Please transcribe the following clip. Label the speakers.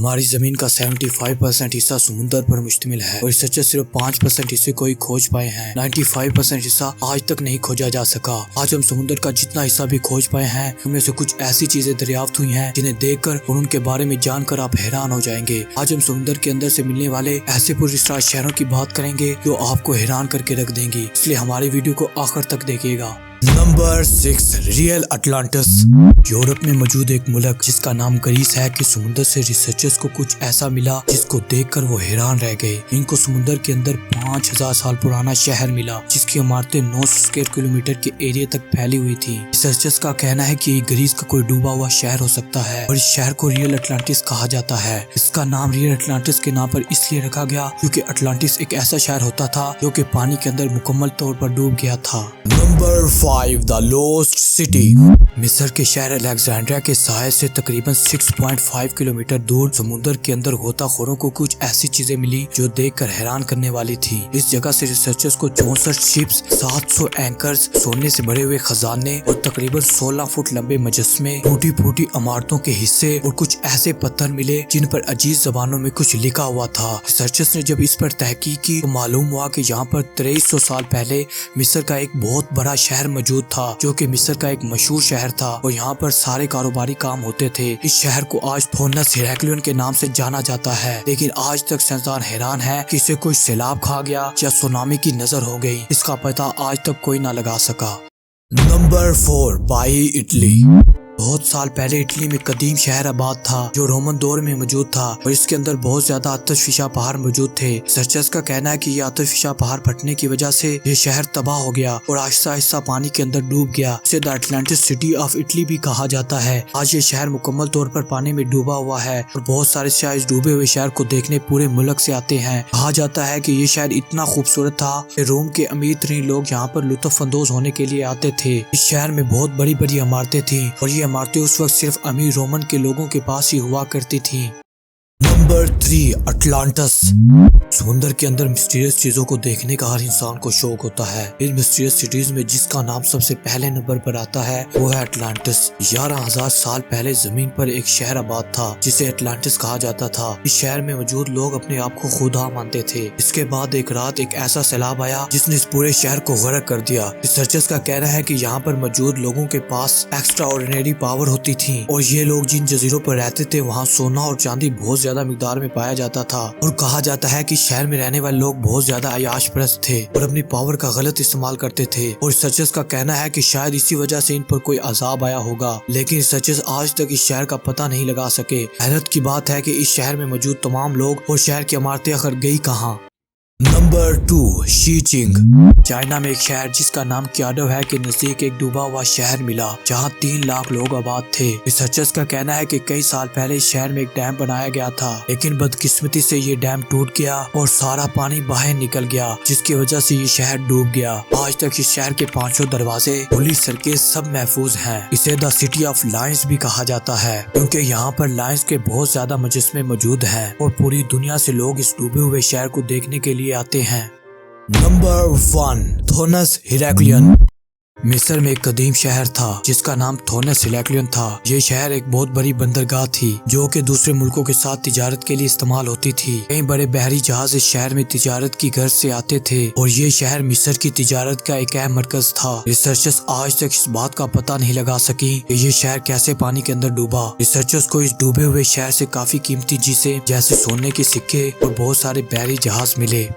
Speaker 1: ہماری زمین کا 75% حصہ سمندر پر مشتمل ہے اور سچے صرف 5% حصے کو ہی کھوج پائے ہیں۔ 95% حصہ آج تک نہیں کھوجا جا سکا۔ آج ہم سمندر کا جتنا حصہ بھی کھوج پائے ہیں ان میں سے کچھ ایسی چیزیں دریافت ہوئی ہیں جنہیں دیکھ کر اور ان کے بارے میں جان کر آپ حیران ہو جائیں گے۔ آج ہم سمندر کے اندر سے ملنے والے ایسے پراسرار شہروں کی بات کریں گے جو آپ کو حیران کر کے رکھ دیں گی، اس لیے ہماری ویڈیو کو آخر تک دیکھیے گا۔ Number 6 real Atlantis. یورپ میں موجود ایک ملک جس کا نام گریس ہے کہ سمندر سے ریسرچرز کو کچھ ایسا ملا جس کو دیکھ کر وہ حیران رہ گئے۔ ان کو سمندر کے اندر 5000 سال پرانا شہر ملا جس کی عمارتیں 900 اسکوائر کلومیٹر کے ایریا تک پھیلی ہوئی تھی۔ ریسرچرز کا کہنا ہے کہ یہ گریس کا کوئی ڈوبا ہوا شہر ہو سکتا ہے اور اس شہر کو ریئل اٹلانٹس کہا جاتا ہے۔ اس کا نام ریئل اٹلانٹس کے نام پر اس لیے رکھا گیا کیونکہ اٹلانٹس ایک ایسا شہر ہوتا تھا جو کہ پانی کے اندر مکمل طور پر ڈوب گیا تھا۔ نمبر 5 دا لوسٹ سٹی۔ مصر کے شہر الیگزینڈریا کے ساحل سے تقریباً 6.5 کلومیٹر دور سمندر کے اندر غوطہ خوروں کو کچھ ایسی چیزیں ملی جو دیکھ کر حیران کرنے والی تھی۔ اس جگہ سے ریسرچرز کو 64 شپس، 700 اینکرز، سونے سے بھرے ہوئے خزانے اور تقریباً 16 فٹ لمبے مجسمے، ٹوٹی پھوٹی عمارتوں کے حصے اور کچھ ایسے پتھر ملے جن پر عجیب زبانوں میں کچھ لکھا ہوا تھا۔ ریسرچرز نے جب اس پر تحقیق کی تو معلوم ہوا کہ یہاں پر 2300 سال پہلے مصر کا ایک بہت بڑا شہر موجود تھا جو کہ مصر کا ایک مشہور شہر تھا اور یہاں پر سارے کاروباری کام ہوتے تھے۔ اس شہر کو آج تھونس ہیراکلیون کے نام سے جانا جاتا ہے، لیکن آج تک سائنسدان حیران ہے کہ اسے کوئی سیلاب کھا گیا یا سونامی کی نظر ہو گئی، اس کا پتہ آج تک کوئی نہ لگا سکا۔ Number 4 by Italy. بہت سال پہلے اٹلی میں قدیم شہر آباد تھا جو رومن دور میں موجود تھا اور اس کے اندر بہت زیادہ آتش فشاں پہاڑ موجود تھے۔ ریسرچرز کا کہنا ہے کہ یہ آتش فشاں پہاڑ پھٹنے کی وجہ سے یہ شہر تباہ ہو گیا اور آہستہ آہستہ پانی کے اندر ڈوب گیا۔ اسے دا اٹلانٹس سٹی آف اٹلی بھی کہا جاتا ہے۔ آج یہ شہر مکمل طور پر پانی میں ڈوبا ہوا ہے اور بہت سارے سیاح اس ڈوبے ہوئے شہر کو دیکھنے پورے ملک سے آتے ہیں۔ کہا جاتا ہے کہ یہ شہر اتنا خوبصورت تھا کہ روم کے امیر ترین لوگ یہاں پر لطف اندوز ہونے کے لیے آتے تھے۔ اس شہر میں بہت بڑی بڑی عمارتیں تھیں اور یہ عمارتیں اس وقت صرف امیر رومن کے لوگوں کے پاس ہی ہوا کرتی تھیں۔ Number 3 Atlantis. سمندر کے اندر مسٹیریس چیزوں کو دیکھنے کا ہر انسان کو شوق ہوتا ہے۔ ان مسٹیریس سٹیز میں جس کا نام سب سے پہلے نمبر پر آتا ہے وہ ہے اٹلانٹس۔ 11000 سال پہلے زمین پر ایک شہر آباد تھا جسے اٹلانٹس کہا جاتا تھا۔ اس شہر میں موجود لوگ اپنے آپ کو خدا مانتے تھے۔ اس کے بعد ایک رات ایک ایسا سیلاب آیا جس نے اس پورے شہر کو غرق کر دیا۔ ریسرچرز کا کہنا ہے کہ یہاں پر موجود لوگوں کے پاس ایکسٹرا آرڈینری پاور ہوتی تھی اور یہ لوگ جن جزیروں پر رہتے تھے وہاں سونا اور چاندی بہت زیادہ مقدار میں پایا جاتا تھا اور کہا جاتا ہے کہ شہر میں رہنے والے لوگ بہت زیادہ عیاش پرست تھے اور اپنی پاور کا غلط استعمال کرتے تھے اور ریسرچرز کا کہنا ہے کہ شاید اسی وجہ سے ان پر کوئی عذاب آیا ہوگا، لیکن ریسرچرز آج تک اس شہر کا پتہ نہیں لگا سکے۔ حیرت کی بات ہے کہ اس شہر میں موجود تمام لوگ اور شہر کی عمارتیں آخر گئی کہاں۔ نمبر 2 شیچنگ۔ چائنا میں ایک شہر جس کا نام کیاڈو ہے کے نزدیک ایک ڈوبا ہوا شہر ملا جہاں 3 لاکھ لوگ آباد تھے۔ ریسرچرز کا کہنا ہے کہ کئی سال پہلے اس شہر میں ایک ڈیم بنایا گیا تھا، لیکن بدقسمتی سے یہ ڈیم ٹوٹ گیا اور سارا پانی باہر نکل گیا جس کی وجہ سے یہ شہر ڈوب گیا۔ آج تک اس شہر کے 500 دروازے، پولیس سڑکیں سب محفوظ ہیں۔ اسے دا سٹی آف لائنز بھی کہا جاتا ہے کیونکہ یہاں پر لائنز کے بہت زیادہ مجسمے موجود ہیں اور پوری دنیا سے لوگ اس ڈوبے ہوئے شہر کو دیکھنے کے لیے آتے ہیں۔ نمبر 1 تھونس ہیراکلیون۔ مصر میں ایک قدیم شہر تھا جس کا نام تھونس ہیراکلیون تھا۔ یہ شہر ایک بہت بڑی بندرگاہ تھی جو کہ دوسرے ملکوں کے ساتھ تجارت کے لیے استعمال ہوتی تھی۔ کئی بڑے بحری جہاز اس شہر میں تجارت کی غرض سے آتے تھے اور یہ شہر مصر کی تجارت کا ایک اہم مرکز تھا۔ ریسرچرز آج تک اس بات کا پتہ نہیں لگا سکی کہ یہ شہر کیسے پانی کے اندر ڈوبا۔ ریسرچرز کو اس ڈوبے ہوئے شہر سے کافی قیمتی چیزیں جیسے سونے کے سکے اور بہت سارے بحری جہاز ملے۔